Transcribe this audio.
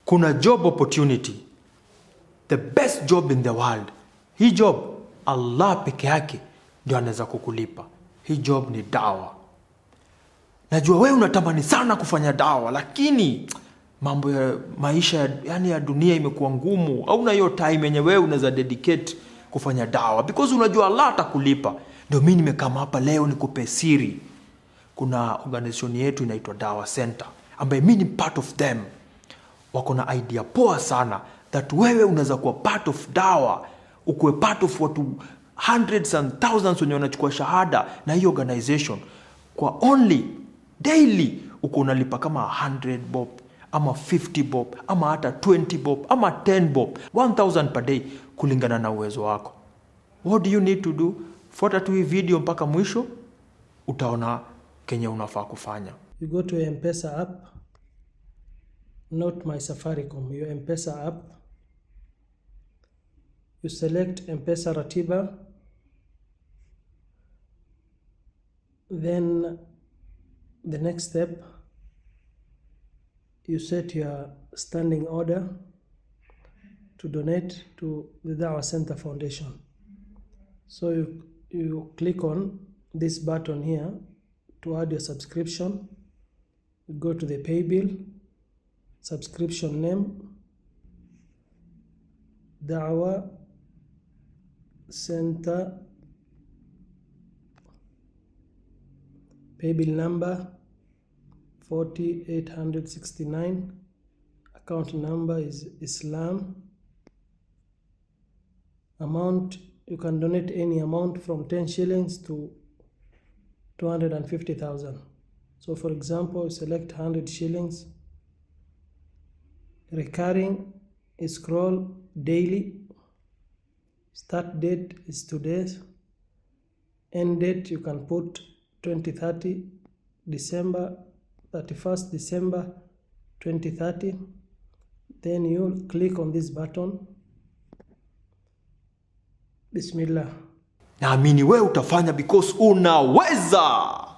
kuna job opportunity, the best job in the world. Hii job Allah peke yake ndio anaweza kukulipa. Hii job ni dawa. Najua wewe unatamani sana kufanya dawa, lakini mambo ya maisha ya dunia imekuwa ngumu. Hauna hiyo time yenye wewe unaweza dedicate kufanya dawa, because unajua Allah atakulipa. Ndio mimi nimekama hapa leo nikupe siri. Kuna organization yetu inaitwa Dawa Center, ambaye mimi ni part of them. Wako na idea poa sana that wewe unaweza kuwa part of dawa, ukuwe part of watu hundreds and thousands wenye wanachukua shahada na hiyo organization. Kwa only daily uko unalipa kama 100 bob ama 50 bob ama hata 20 bob ama 10 bob, 1000 per day kulingana na uwezo wako. What do you need to do? Fuata tu hii video mpaka mwisho, utaona kenye unafaa kufanya. You go to your M-Pesa app, not my Safaricom, your M-Pesa app. You select M-Pesa Ratiba. Then the next step, you set your standing order to donate to the Dawa Center Foundation. So you click on this button here to add your subscription. You go to the pay bill, subscription name, Dawa Center, pay bill number 40869, account number is Islam. Amount, you can donate any amount from 10 shillings to 250,000. So for example, select 100 shillings. Recurring, scroll daily. Start date is today. End date you can put 2030 December 31st December 2030. Then you click on this button. Bismillah. Naamini wewe utafanya because unaweza.